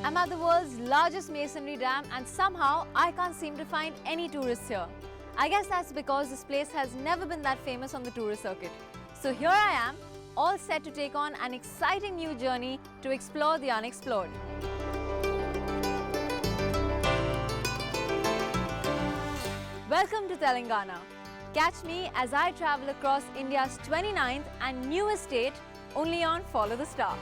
I'm at the world's largest masonry dam and somehow I can't seem to find any tourists here. I guess that's because this place has never been that famous on the tourist circuit. So here I am, all set to take on an exciting new journey to explore the unexplored. Welcome to Telangana. Catch me as I travel across India's 29th and newest state only on Follow the Star.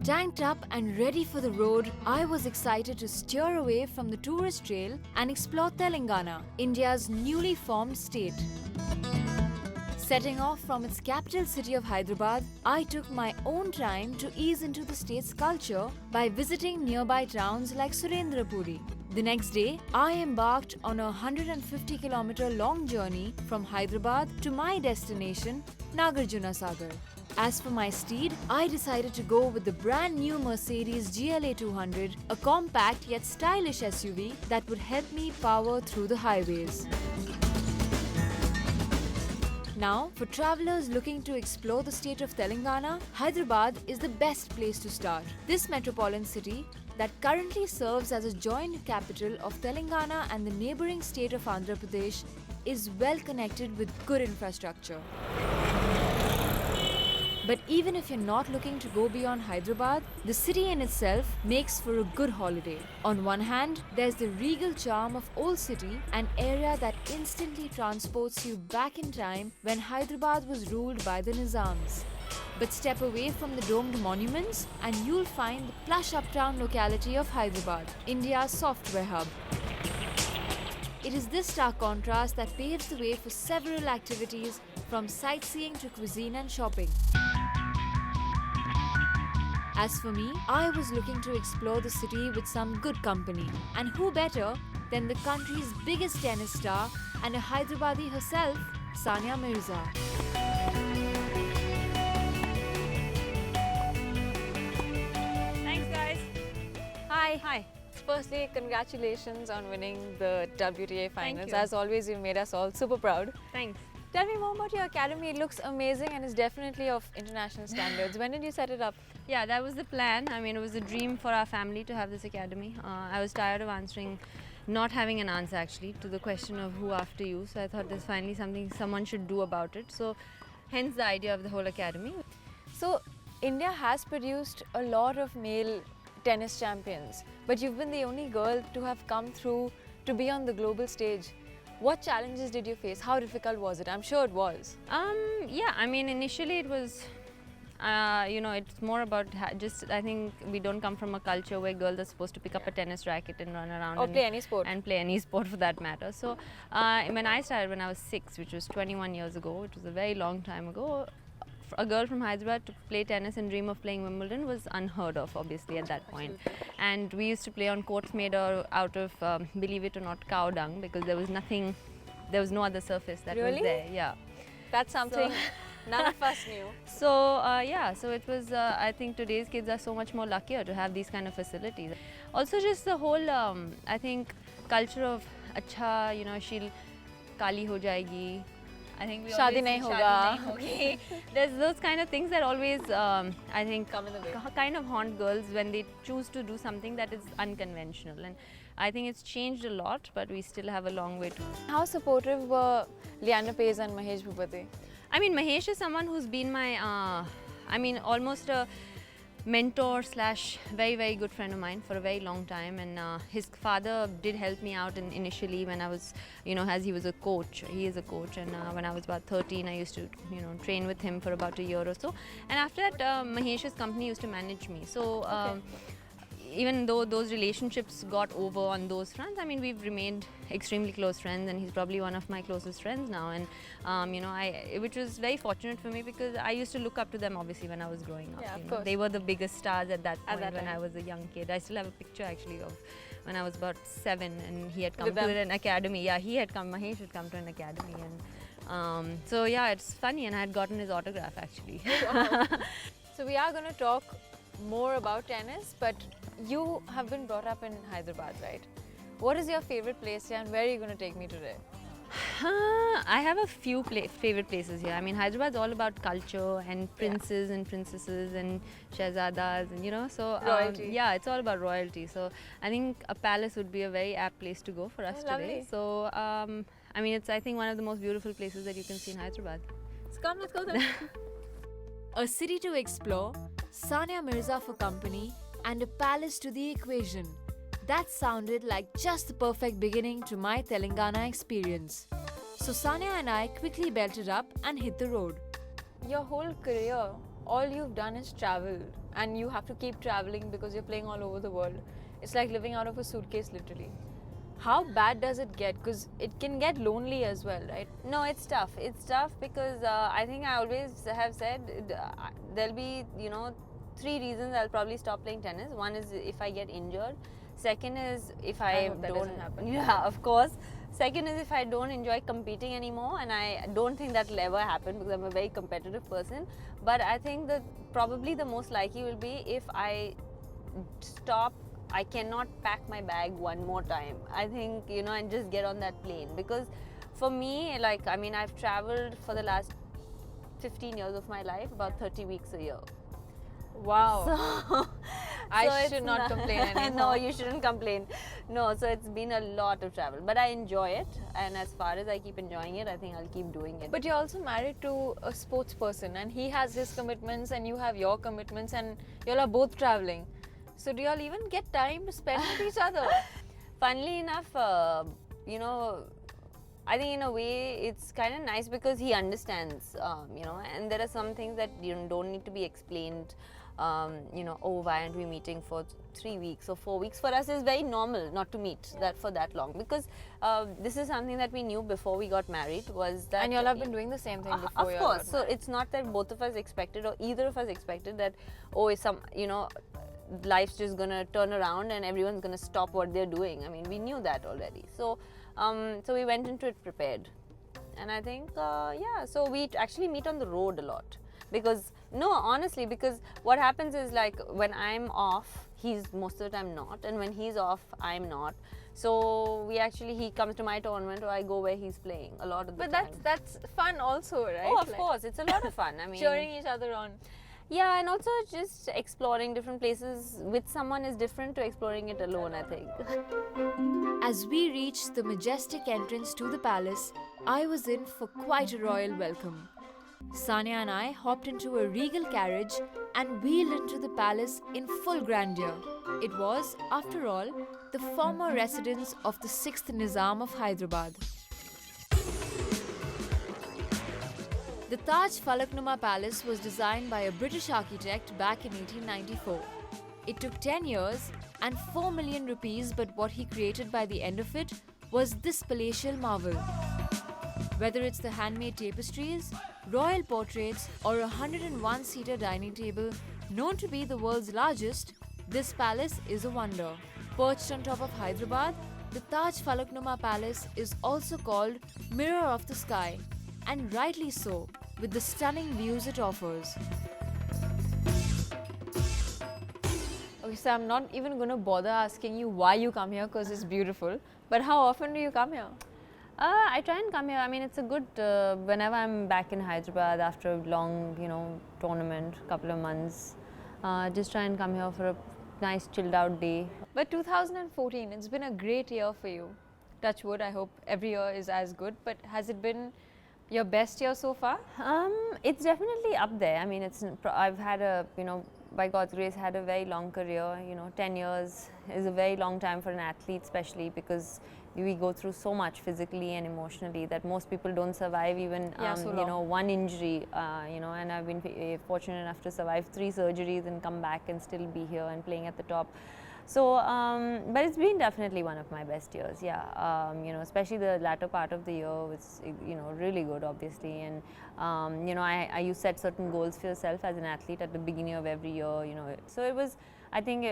Tanked up and ready for the road, I was excited to steer away from the tourist trail and explore Telangana, India's newly formed state. Setting off from its capital city of Hyderabad, I took my own time to ease into the state's culture by visiting nearby towns like Surendrapuri. The next day, I embarked on a 150-kilometer long journey from Hyderabad to my destination, Nagarjuna Sagar. As for my steed, I decided to go with the brand new Mercedes GLA 200, a compact yet stylish SUV that would help me power through the highways. Now, for travelers looking to explore the state of Telangana, Hyderabad is the best place to start. This metropolitan city that currently serves as a joint capital of Telangana and the neighbouring state of Andhra Pradesh is well connected with good infrastructure. But even if you're not looking to go beyond Hyderabad, the city in itself makes for a good holiday. On one hand, there's the regal charm of Old City, an area that instantly transports you back in time when Hyderabad was ruled by the Nizams. But step away from the domed monuments and you'll find the plush uptown locality of Hyderabad, India's software hub. It is this stark contrast that paves the way for several activities from sightseeing to cuisine and shopping. As for me, I was looking to explore the city with some good company. And who better than the country's biggest tennis star and a Hyderabadi herself, Sania Mirza. Thanks guys. Hi. Hi. Firstly, congratulations on winning the WTA finals. you. As always, you made us all super proud. Thanks. Tell me more about your academy. It looks amazing and is definitely of international standards. When did you set it up? Yeah, that was the plan. I mean, it was a dream for our family to have this academy. I was tired of not having an answer actually to the question of who after you. So I thought there's finally something someone should do about it. So hence the idea of the whole academy. So, India has produced a lot of male tennis champions, but you've been the only girl to have come through to be on the global stage. What challenges did you face? How difficult was it? I'm sure it was. Yeah, I mean, initially it was, it's more about I think we don't come from a culture where girls are supposed to pick up a tennis racket and run around Or play any sport. And play any sport for that matter. So when I started when I was 6, which was 21 years ago, which was a very long time ago, a girl from Hyderabad to play tennis and dream of playing Wimbledon was unheard of, obviously, at that point. And we used to play on courts made out of, believe it or not, cow dung, because there was no other surface that was there. Yeah. That's something none of us knew. So it was, I think today's kids are so much more luckier to have these kind of facilities. Also just the whole, I think, culture of, she'll kali ho jayegi. I think we Shaadi nahi hoga. There's those kind of things that always, I think, come in the way. Kind of haunt girls when they choose to do something that is unconventional. And I think it's changed a lot, but we still have a long way to go. How supportive were Liana Pace and Mahesh Bhupati? I mean, Mahesh is someone who's been my, almost a mentor / very, very good friend of mine for a very long time, and his father did help me out initially when I was, as he was a coach. He is a coach, and when I was about 13, I used to, train with him for about a year or so. And after that, Mahesh's company used to manage me. So even though those relationships got over on those fronts, I mean, we've remained extremely close friends, and he's probably one of my closest friends now. And which was very fortunate for me, because I used to look up to them obviously when I was growing up. Yeah, of course. They were the biggest stars at that point when I was a young kid. I still have a picture actually of when I was about 7, and he had come to an academy. Yeah, Mahesh had come to an academy, and so yeah, it's funny, and I had gotten his autograph actually. So we are going to talk more about tennis, but you have been brought up in Hyderabad, right? What is your favorite place here and where are you going to take me today? I have a few favorite places here. I mean, Hyderabad's all about culture and princes and princesses and shahzadas and so Royalty. yeah, it's all about royalty. So I think a palace would be a very apt place to go for us today. Lovely. So I mean, it's I think one of the most beautiful places that you can see in Hyderabad. Let's go then. A city to explore, Sania Mirza for company, and a palace to the equation. That sounded like just the perfect beginning to my Telangana experience. So Sania and I quickly belted up and hit the road. Your whole career, all you've done is travel, and you have to keep traveling because you're playing all over the world. It's like living out of a suitcase, literally. How bad does it get? Because it can get lonely as well, right? No, it's tough. It's tough because I think I always have said there'll be, 3 reasons I'll probably stop playing tennis. One is if I get injured. Second is if I hope that don't doesn't happen. Yeah, of course. Second is if I don't enjoy competing anymore, and I don't think that'll ever happen because I'm a very competitive person. But I think that probably the most likely will be if I stop. I cannot pack my bag one more time. I think, and just get on that plane. Because for me, like, I mean, I've traveled for the last 15 years of my life, about 30 weeks a year. Wow. So I should not complain anymore. No, you shouldn't complain. No, so it's been a lot of travel. But I enjoy it. And as far as I keep enjoying it, I think I'll keep doing it. But you're also married to a sports person, and he has his commitments and you have your commitments, and y'all are both traveling. So do y'all even get time to spend with each other? Funnily enough, I think in a way it's kind of nice because he understands, and there are some things that don't need to be explained. Oh, why aren't we meeting for 3 weeks or 4 weeks? For us, it's very normal not to meet for that long because this is something that we knew before we got married. Was that And y'all have been doing the same thing before. Of course. So it's not that both of us expected or either of us expected that life's just gonna turn around and everyone's gonna stop what they're doing. I mean, we knew that already. So we went into it prepared, and I think so we actually meet on the road a lot because honestly, because what happens is like when I'm off, he's most of the time not, and when he's off, I'm not. So he comes to my tournament or I go where he's playing a lot of the time. But that's fun also, right? Oh, of course, it's a lot of fun. I mean, cheering each other on. Yeah, and also just exploring different places with someone is different to exploring it alone, I think. As we reached the majestic entrance to the palace, I was in for quite a royal welcome. Sania and I hopped into a regal carriage and wheeled into the palace in full grandeur. It was, after all, the former residence of the 6th Nizam of Hyderabad. The Taj Falaknuma Palace was designed by a British architect back in 1894. It took 10 years and 4 million rupees, but what he created by the end of it was this palatial marvel. Whether it's the handmade tapestries, royal portraits, or a 101-seater dining table known to be the world's largest, this palace is a wonder. Perched on top of Hyderabad, the Taj Falaknuma Palace is also called Mirror of the Sky, and rightly so, with the stunning views it offers. Okay, so I'm not even going to bother asking you why you come here because it's beautiful, but how often do you come here? I try and come here. I mean, it's a good, whenever I'm back in Hyderabad after a long, tournament, couple of months, just try and come here for a nice chilled out day. But 2014, it's been a great year for you. Touch wood, I hope every year is as good, but has it been your best year so far? It's definitely up there. I mean, I've had by God's grace, had a very long career. 10 years is a very long time for an athlete, especially because we go through so much physically and emotionally that most people don't survive even one injury. And I've been fortunate enough to survive 3 surgeries and come back and still be here and playing at the top. So, but it's been definitely one of my best years, yeah. Especially the latter part of the year was, really good, obviously. And, you set certain goals for yourself as an athlete at the beginning of every year, So it was, I think,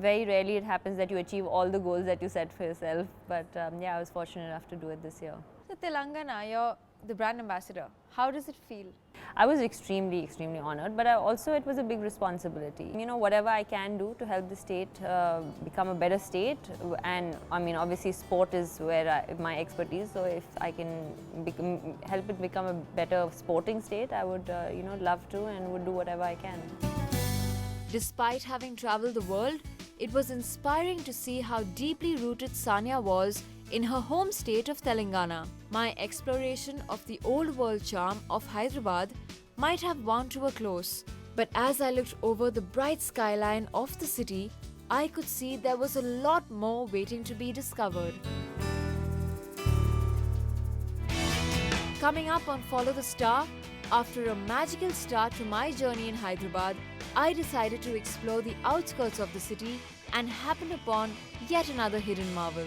very rarely it happens that you achieve all the goals that you set for yourself. But, I was fortunate enough to do it this year. So Telangana, you're the brand ambassador. How does it feel? I was extremely honored, but also it was a big responsibility. You know, whatever I can do to help the state become a better state, and I mean, obviously sport is where my expertise, so if I can help it become a better sporting state, I would, love to and would do whatever I can. Despite having traveled the world, it was inspiring to see how deeply rooted Sania was in her home state of Telangana. My exploration of the old world charm of Hyderabad might have wound to a close, but as I looked over the bright skyline of the city, I could see there was a lot more waiting to be discovered. Coming up on Follow the Star, after a magical start to my journey in Hyderabad, I decided to explore the outskirts of the city and happen upon yet another hidden marvel.